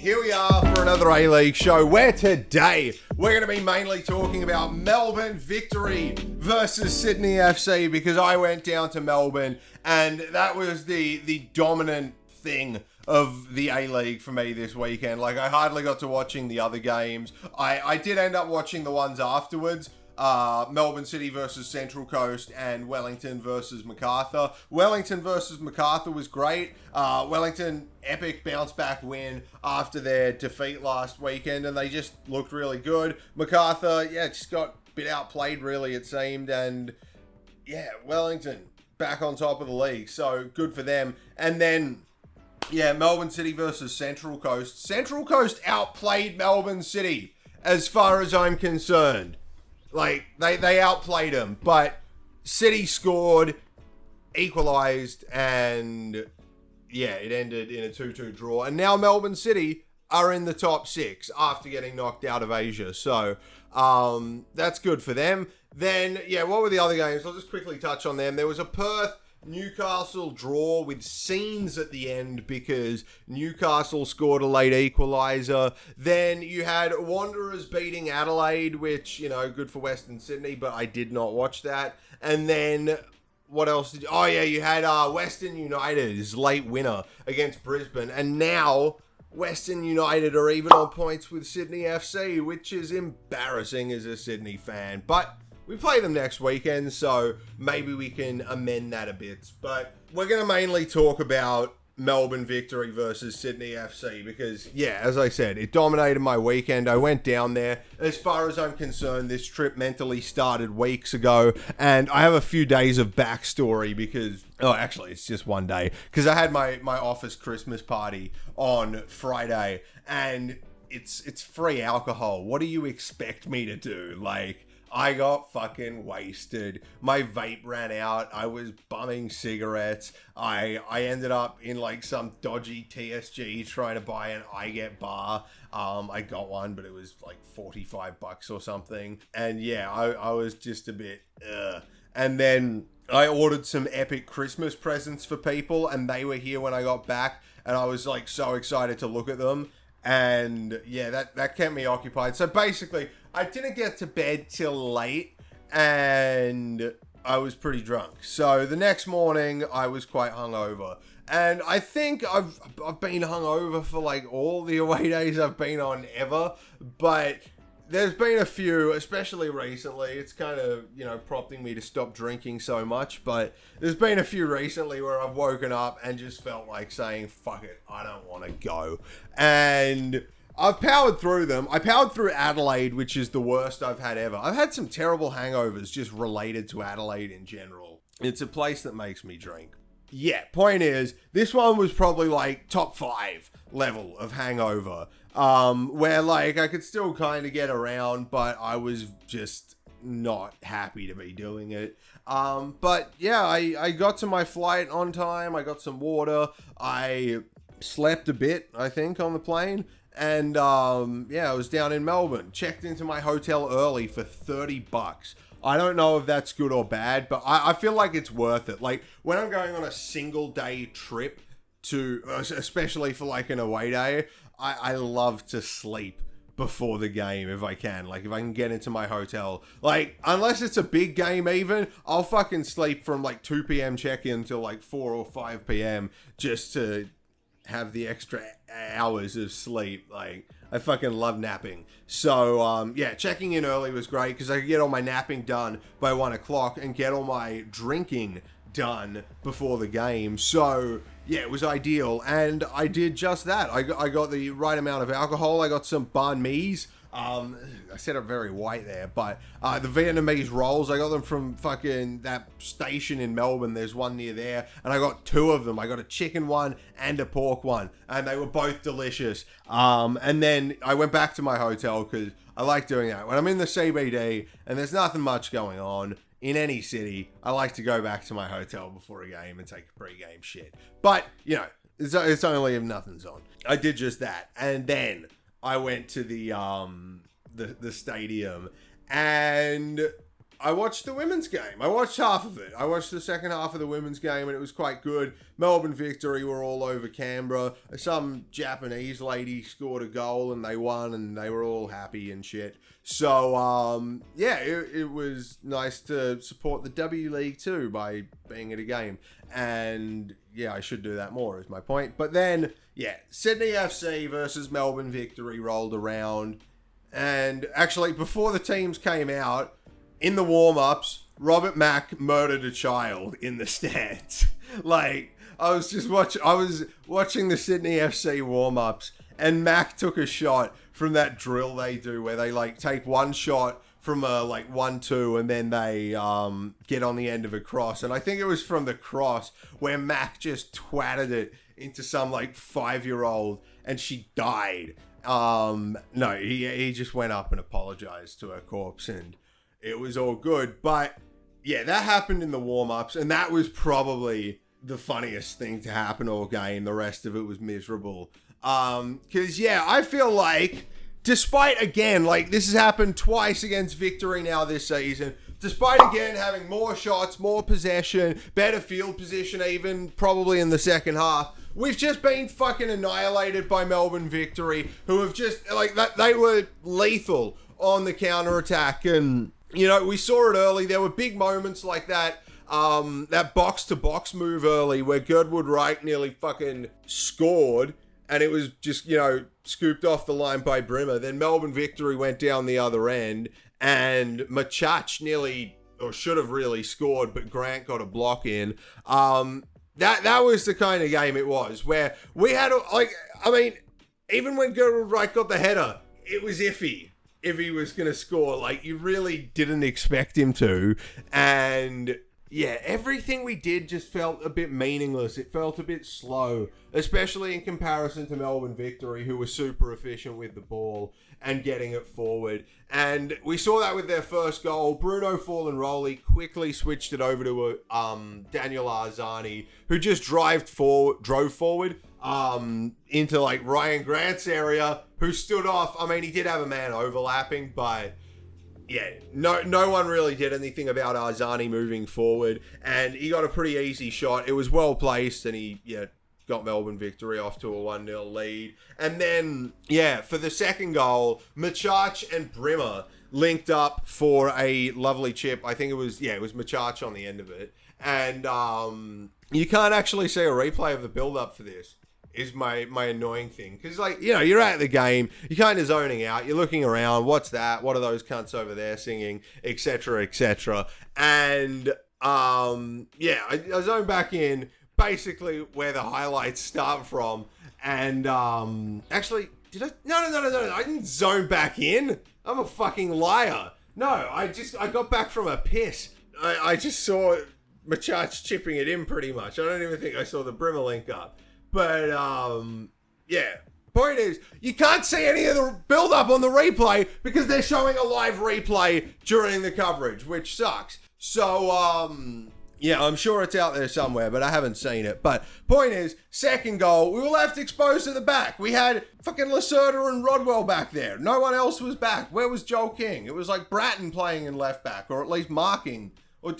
Here we are for another A-League show where today we're going to be mainly talking about Melbourne victory versus Sydney FC, because I went down to Melbourne and that was the dominant thing of the A-League for me this weekend. Like, I hardly got to watching the other games. I did end up watching the ones afterwards. Melbourne City versus Central Coast and Wellington versus Macarthur. Wellington versus Macarthur was great. Wellington, epic bounce back win after their defeat last weekend, and they just looked really good. Macarthur, just got a bit outplayed, really, it seemed, and Wellington back on top of the league, so good for them. And then Melbourne City versus Central Coast. Central Coast outplayed Melbourne City as far as I'm concerned. Like, they outplayed them, but City scored, equalised, and it ended in a 2-2 draw. And now Melbourne City are in the top 6 after getting knocked out of Asia. So, that's good for them. Then, what were the other games? I'll just quickly touch on them. There was a Perth Newcastle draw with scenes at the end because Newcastle scored a late equaliser. Then you had Wanderers beating Adelaide, which, good for Western Sydney, but I did not watch that. And then what else did you had Western United's late winner against Brisbane, and now Western United are even on points with Sydney FC, which is embarrassing as a Sydney fan, but we play them next weekend, so maybe we can amend that a bit. But we're going to mainly talk about Melbourne victory versus Sydney FC because, as I said, it dominated my weekend. I went down there. As far as I'm concerned, this trip mentally started weeks ago, and I have a few days of backstory because, actually, it's just one day, because I had my office Christmas party on Friday, and it's free alcohol. What do you expect me to do? Like, I got fucking wasted. My vape ran out. I was bumming cigarettes. I ended up in like some dodgy TSG trying to buy an I Get bar. I got one, but it was like $45 or something. And I was just a bit And then I ordered some epic Christmas presents for people, and they were here when I got back, and I was like so excited to look at them. And that kept me occupied. So basically, I didn't get to bed till late, and I was pretty drunk. So the next morning, I was quite hungover. And I think I've been hungover for like all the away days I've been on ever. But there's been a few, especially recently. It's kind of, prompting me to stop drinking so much. But there's been a few recently where I've woken up and just felt like saying, fuck it, I don't want to go. And I've powered through them. I powered through Adelaide, which is the worst I've had ever. I've had some terrible hangovers just related to Adelaide in general. It's a place that makes me drink. Point is, this one was probably like top 5 level of hangover. Where like I could still kind of get around, but I was just not happy to be doing it. I got to my flight on time. I got some water. I slept a bit, I think, on the plane. And I was down in Melbourne. Checked into my hotel early for $30. I don't know if that's good or bad, but I feel like it's worth it. Like, when I'm going on a single day trip to, especially for like an away day, I love to sleep before the game if I can. Like, if I can get into my hotel. Like, unless it's a big game even, I'll fucking sleep from like 2 p.m. check-in till like 4 or 5 p.m. just to have the extra hours of sleep. Like, I fucking love napping. So, checking in early was great because I could get all my napping done by 1 o'clock and get all my drinking done before the game. So, it was ideal. And I did just that. I got the right amount of alcohol. I got some banh mi's. I said it very white there, but the Vietnamese rolls, I got them from fucking that station in Melbourne. There's one near there, and I got 2 of them. I got a chicken one and a pork one, and they were both delicious. And then I went back to my hotel because I like doing that. When I'm in the CBD and there's nothing much going on in any city, I like to go back to my hotel before a game and take a pre-game shit. But, it's only if nothing's on. I did just that, and then I went to the stadium, and I watched the women's game. I watched half of it. I watched the second half of the women's game, and it was quite good. Melbourne Victory were all over Canberra. Some Japanese lady scored a goal, and they won, and they were all happy and shit. So, yeah, it was nice to support the W League too by being at a game. And, yeah, I should do that more is my point. But then, yeah, Sydney FC versus Melbourne Victory rolled around. And actually, before the teams came out, in the warm-ups, Robert Mack murdered a child in the stands. Like, I was watching the Sydney FC warm-ups, and Mack took a shot from that drill they do where they, like, take one shot from a, like, 1-2, and then they get on the end of a cross. And I think it was from the cross where Mack just twatted it into some, like, 5-year-old, and she died. No, he just went up and apologized to her corpse, and it was all good. But yeah, that happened in the warm-ups, and that was probably the funniest thing to happen all game. The rest of it was miserable. Because yeah, I feel like, despite, again, like, this has happened twice against Victory now this season, despite, again, having more shots, more possession, better field position even, probably in the second half, we've just been fucking annihilated by Melbourne Victory, who have just, like, they were lethal on the counter-attack. And, you know, we saw it early. There were big moments like that box-to-box move early where Girdwood Wright nearly fucking scored, and it was just, you know, scooped off the line by Brimmer. Then Melbourne Victory went down the other end, and Machach nearly, or should have really scored, but Grant got a block in. That was the kind of game it was, where we had, like, I mean, even when Girdwood Wright got the header, it was iffy if he was going to score. Like, you really didn't expect him to. And yeah, everything we did just felt a bit meaningless. It felt a bit slow, especially in comparison to Melbourne Victory, who was super efficient with the ball and getting it forward. And we saw that with their first goal. Bruno Fallen-Roley quickly switched it over to Daniel Arzani, who just drove forward into, like, Ryan Grant's area, who stood off. I mean, he did have a man overlapping, but yeah, no one really did anything about Arzani moving forward, and he got a pretty easy shot. It was well placed, and he got Melbourne Victory off to a 1-0 lead. And then, yeah, for the second goal, Machach and Brimmer linked up for a lovely chip. I think it was Machach on the end of it. And you can't actually see a replay of the build-up for this, is my annoying thing. Because, like, you know, you're at the game, you're kind of zoning out, you're looking around, what's that? What are those cunts over there singing? Etc., etc. And, yeah, I zoned back in, basically where the highlights start from. And, actually, did I? No, I didn't zone back in. I'm a fucking liar. No, I got back from a piss. I just saw Machach chipping it in pretty much. I don't even think I saw the Brimmer link up. But, yeah. Point is, you can't see any of the build-up on the replay because they're showing a live replay during the coverage, which sucks. So, yeah, I'm sure it's out there somewhere, but I haven't seen it. But point is, second goal, we were left exposed to the back. We had fucking Lacerda and Rodwell back there. No one else was back. Where was Joel King? It was like Bratton playing in left back, or at least marking. Or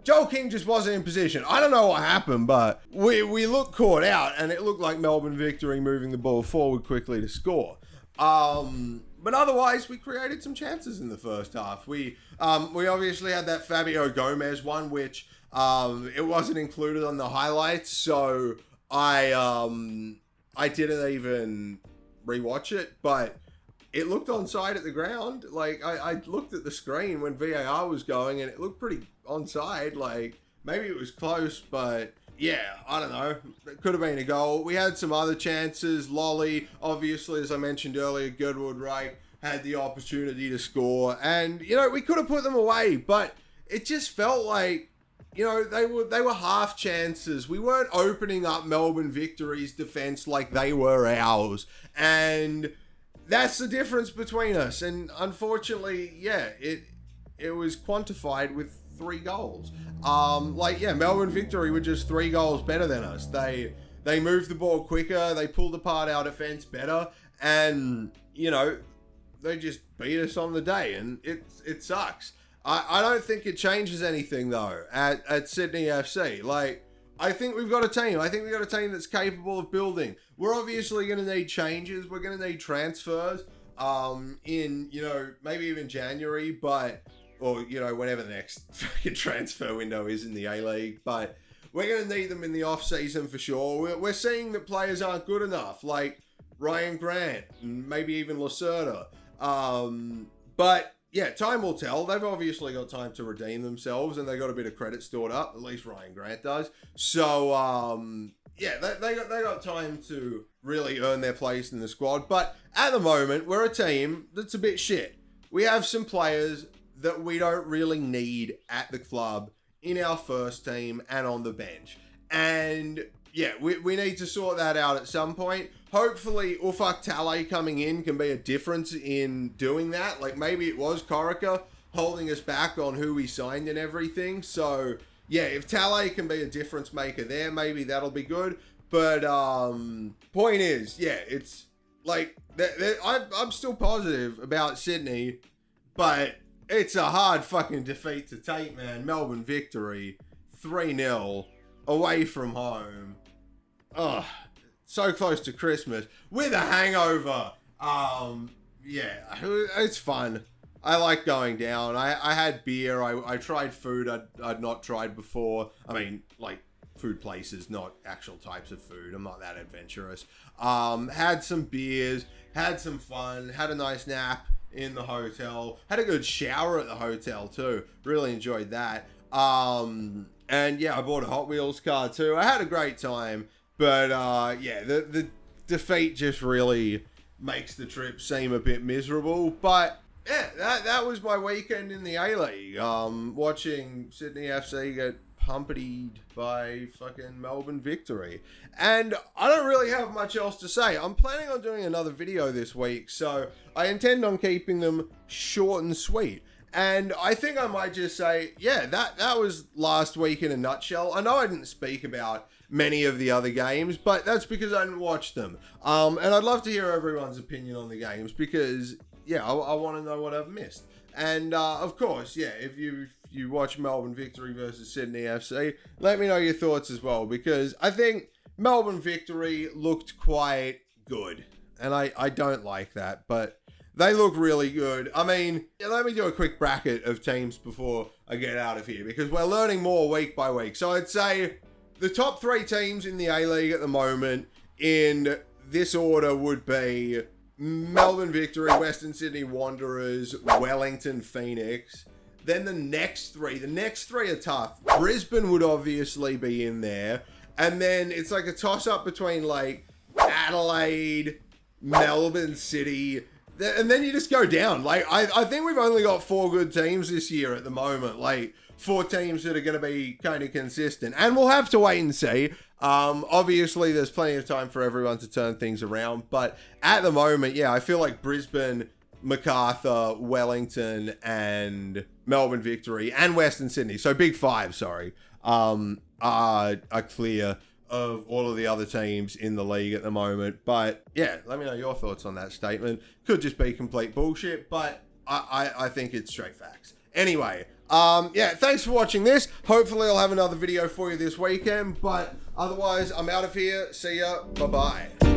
Joel King just wasn't in position. I don't know what happened, but we looked caught out, and it looked like Melbourne Victory moving the ball forward quickly to score. But otherwise, we created some chances in the first half. We obviously had that Fabio Gomez one, which it wasn't included on the highlights, so I didn't even rewatch it, but it looked onside at the ground. Like, I looked at the screen when VAR was going, and it looked pretty onside. Like, maybe it was close, but yeah, I don't know. It could have been a goal. We had some other chances. Lolly, obviously, as I mentioned earlier, Girdwood Wright had the opportunity to score, and, you know, we could have put them away, but it just felt like, you know, they were half chances. We weren't opening up Melbourne Victory's defense like they were ours, and that's the difference between us. And unfortunately, yeah, it was quantified with 3 goals. Melbourne Victory were just 3 goals better than us. They moved the ball quicker, they pulled apart our defense better, and, you know, they just beat us on the day, and it sucks. I don't think it changes anything though at Sydney FC. Like, I think we've got a team. I think we've got a team that's capable of building. We're obviously going to need changes. We're going to need transfers in, maybe even January, or whenever the next fucking transfer window is in the A-League. But we're going to need them in the off-season for sure. We're seeing that players aren't good enough, like Ryan Grant, and maybe even Lacerda. But yeah, time will tell. They've obviously got time to redeem themselves, and they got a bit of credit stored up. At least Ryan Grant does. So they got time to really earn their place in the squad. But at the moment, we're a team that's a bit shit. We have some players that we don't really need at the club in our first team and on the bench. And yeah, we need to sort that out at some point. Hopefully, Ufuk Talay coming in can be a difference in doing that. Like, maybe it was Corica holding us back on who we signed and everything. So, yeah, if Talay can be a difference maker there, maybe that'll be good. But, point is, yeah, it's like, I'm still positive about Sydney, but it's a hard fucking defeat to take, man. Melbourne victory, 3-0, away from home. Ugh. So close to Christmas with a hangover. Yeah, it's fun. I like going down. I had beer. I tried food I'd not tried before. I mean, like food places, not actual types of food. I'm not that adventurous. Had some beers, had some fun, had a nice nap in the hotel, had a good shower at the hotel too. Really enjoyed that. And yeah, I bought a Hot Wheels car too. I had a great time. But, yeah, the defeat just really makes the trip seem a bit miserable. But, yeah, that was my weekend in the A-League. Watching Sydney FC get pumpedied by fucking Melbourne victory. And I don't really have much else to say. I'm planning on doing another video this week, so I intend on keeping them short and sweet. And I think I might just say, yeah, that was last week in a nutshell. I know I didn't speak about many of the other games, but that's because I didn't watch them. And I'd love to hear everyone's opinion on the games because, yeah, I want to know what I've missed. And, of course, yeah, if you watch Melbourne victory versus Sydney FC, let me know your thoughts as well, because I think Melbourne victory looked quite good. And I don't like that, but they look really good. I mean, let me do a quick bracket of teams before I get out of here, because we're learning more week by week. So I'd say the top 3 teams in the A-League at the moment in this order would be Melbourne Victory, Western Sydney Wanderers, Wellington Phoenix. Then the next 3 are tough. Brisbane would obviously be in there. And then it's like a toss-up between like Adelaide, Melbourne City, and then you just go down. Like, I think we've only got 4 good teams this year at the moment. Like, 4 teams that are going to be kind of consistent. And we'll have to wait and see. Obviously, there's plenty of time for everyone to turn things around. But at the moment, yeah, I feel like Brisbane, Macarthur, Wellington, and Melbourne Victory, and Western Sydney, so Big 5, sorry, are clear of all of the other teams in the league at the moment. But yeah, let me know your thoughts on that statement. Could just be complete bullshit, but I think it's straight facts. Anyway, yeah, thanks for watching this. Hopefully I'll have another video for you this weekend, but otherwise I'm out of here. See ya. Bye-bye.